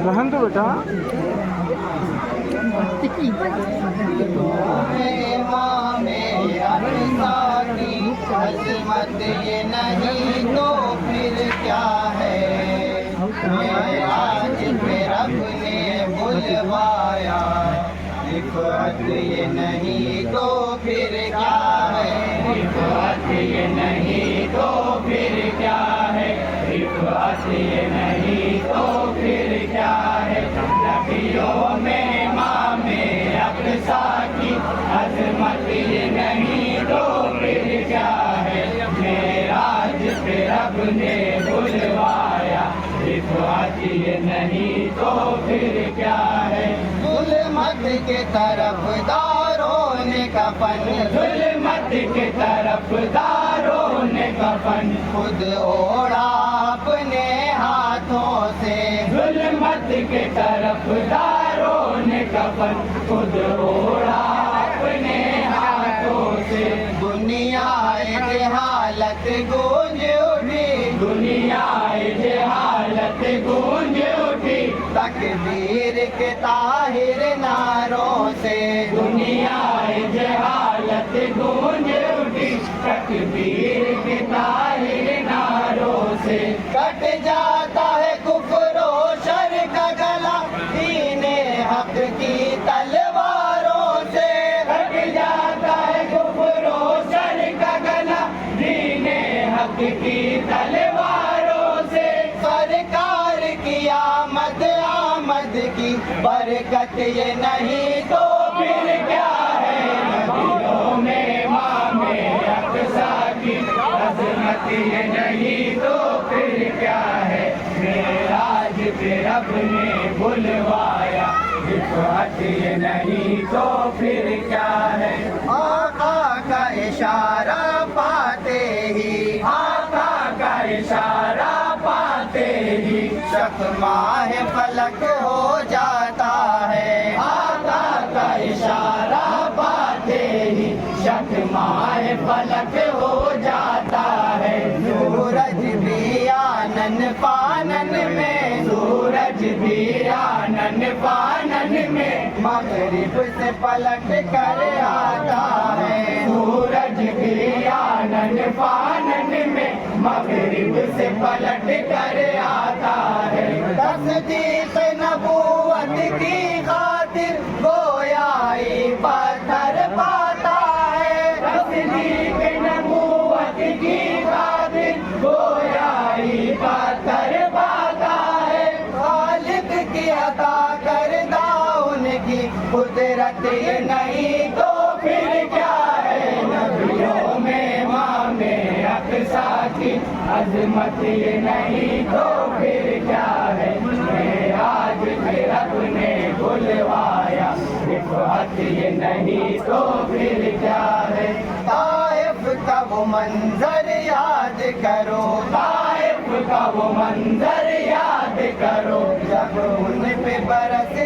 रहन दो बेटा। अजमत ये नहीं तो फिर क्या है, आज रब ने बुलवाया, रिफ़अत ये नहीं तो फिर क्या है, रिफ़अत ये नहीं तो फिर क्या है, रिफ़अत ये नहीं तो फिर क्या है। नबियों में इमाम अक़सा की अज़मत ये नहीं तो फिर क्या है, मेराज पे रब ने बुलवाया, रिफ़अत ये नहीं तो फिर क्या है। ज़ुल्मत के तरफदारों ने कफन, ज़ुल्मत के तरफदारों ने कफन खुद ओढ़ा अपने हाथों से, ज़ुल्मत के तरफदारों ने कफन खुद ओढ़ा अपने हाथों से। दुनिया जहालत गूंज उठी, दुनिया जहालत गूंज उठी, तकबीर के ताहिर नारों से, दुनिया जहालत गूंज उठी, तकबीर के ताहिर नारों से। कट जाता है कुफ्र और शर का गला दीने हक की तलवारों से, कट जाता है कुफ्र और शर का गला दीने हक की तलवारों से। सरकार की आमद की बरकत ये नहीं तो फिर क्या है, नबियों में इमाम अक़सा की अज़मत ये नहीं तो फिर क्या है, मेराज पे रब ने बुलवाया, रिफ़अत ये नहीं तो फिर क्या है। आका का इशारा पाते ही, आका का इशारा पाते ही शख्माह फलक हो जाता है, आका का इशारा पाते ही शख्माह फलक हो जाता है। सूरज भी आनन फानन में, सूरज भी आनन फानन में मगरिब से पलट कर आता है, सूरज भी आनन फानन में मगरिब से पलट कर आता है। तस्दीक़ नबूवत की खातिर गोयाई पत्थर पाता है, तस्दीक़ नबूवत की खातिर गोयाई पत्थर पाता है। खालिक की अता करदा उनकी कुदरत ये नहीं तो फिर क्या है, नबियों में इमाम अक़सा की अज़मत ये नहीं तो फिर क्या है, मेराज पे रब ने बुलवाया, रिफ़अत ये नहीं तो फिर क्या है। ताइफ का वो मंजर याद करो, ताइफ का वो मंजर याद करो, जब उन पे बरसते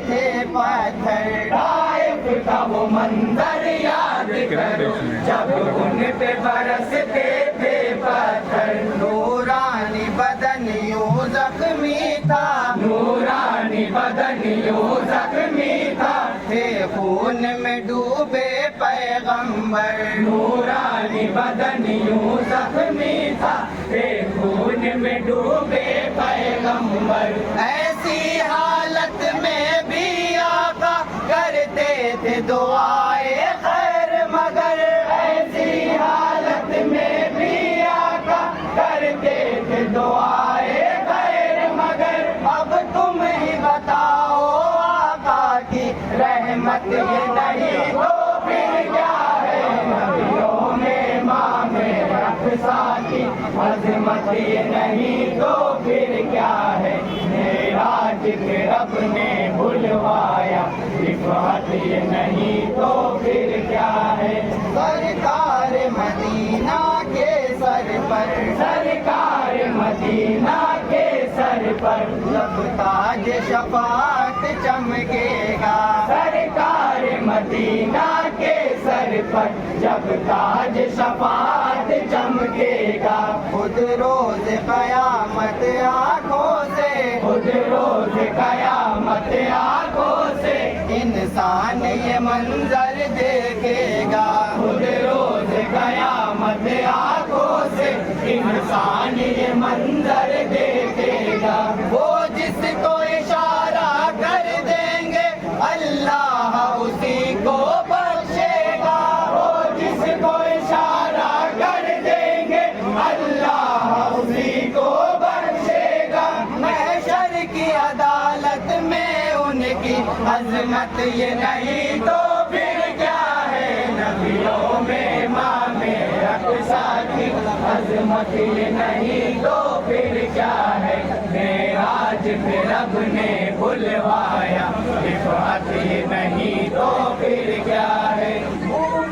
थे पत्थर, ताइफ का वो मंजर याद करो, जब उन पे बरसते थे पत्थर। नूरानी बदन यूं ज़ख्मी था, नूरानी बदन यूं ज़ख्मी था, थे खून में डूबे पैगंबर, नूरानी बदन यूं ज़ख्मी था, थे खून में डूबे पैगंबर। ऐसी हालत में भी आका करते थे दुआए खैर, मगर ऐसी हालत में भी आका करते थे दुआए खैर, मगर अब तुम ही बताओ आका की रहमत ये नहीं तो फिर क्या है, नबियों में इमाम अक़सा की अज़मत ये नहीं तो फिर क्या है, मेराज पे रब ने बुलवाया, रिफ़अत ये नहीं तो फिर क्या है। सरकार मदीना के सर पर, सरकार मदीना के सर पर जब ताज शफ़ाअत चमकेगा, सरकार मदीना के सर पर जब ताज शफ़ाअत چمکے گا خود روز قیامت آنکھوں سے خود روز قیامت آنکھوں سے انسان یہ منظر دیکھے گا خود روز قیامت آنکھوں سے انسان یہ منظر دیکھے گا وہ جس کو اشارہ کر دیں گے اللہ اسی کو بخشے گا وہ جس کو اشارہ کر دیں گے اللہ اسی کو بخشے گا محشر کی عدالت میں ان کی عظمت یہ نہیں تو پھر کیا ہے نبیوں میں امام اقصیٰ کی عظمت یہ نہیں تو پھر کیا ہے معراج پہ رب نے بلوایا رفعت یہ نہیں تو پھر کیا ہے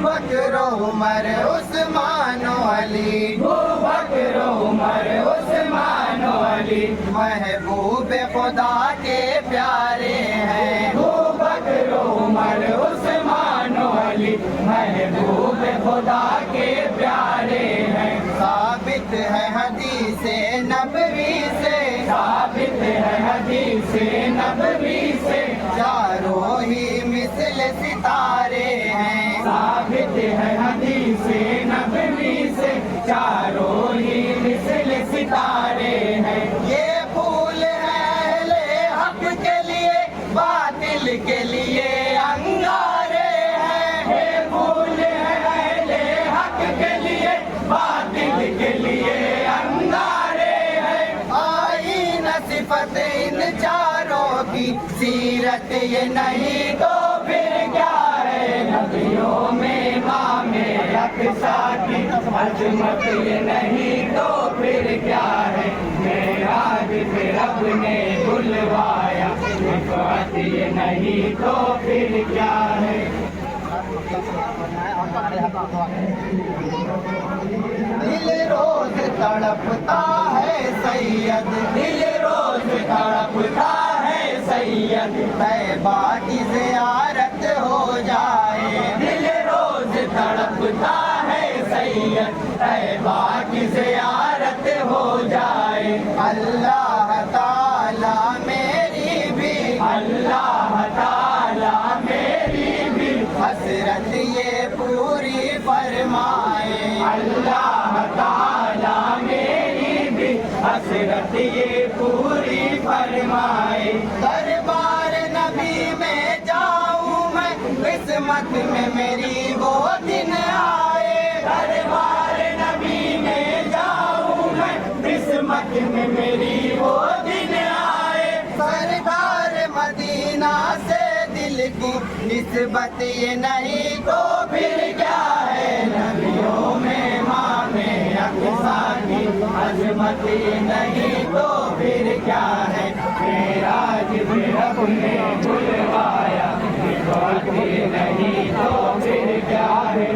بکر عمر عثمان و علی بکر عمر عثمان و علی محبوب خدا کے پیارے ہیں بکر عمر عثمان و علی محبوب خدا کے پیارے ہیں ثابت ہے حدیث نبوی سے ثابت ہے حدیث نبوی سے چاروں ہی مثل ستارے ہیں ثابت ہے حدیث نبوی سے چاروں ہی مثل ستارے ہیں یہ پھول ہے اہل حق کے لیے باطل کے لیے انگارے ہیں یہ پھول ہے اہل حق کے لیے باطل کے لیے انگارے ہیں آئین صفت ان چاروں کی سیرت یہ نہیں تو پھر کیا ہے نبیوں میں امام اقصیٰ کی عظمت یہ نہیں تو پھر کیا ہے معراج پہ رب نے بلوایا رفعت یہ نہیں تو پھر کیا ہے دل روز تڑپتا ہے سید دل روز تڑپتا ہے سید طیبہ کی زیارت ہو جائے دل روز تڑپتا ہے سید طیبہ کی زیارت ہو جائے اللہ تعالیٰ میری بھی اللہ تعالیٰ میری بھی حسرت یہ پوری فرمائے اللہ تعالیٰ میری بھی حسرت یہ پوری فرمائے دربار نبی میں جاؤں میں قسمت میں میری وہ دن آئے دربار نبی میں جاؤں میں قسمت میں میری وہ دن آئے سرکار مدینہ سے دل کی نسبت یہ نہیں تو پھر کیا ہے نبیوں میں امام اقصیٰ کی عظمت یہ نہیں تو پھر کیا ہے معراج پہ رب نے بلوایا رفعت یہ نہیں تو پھر کیا ہے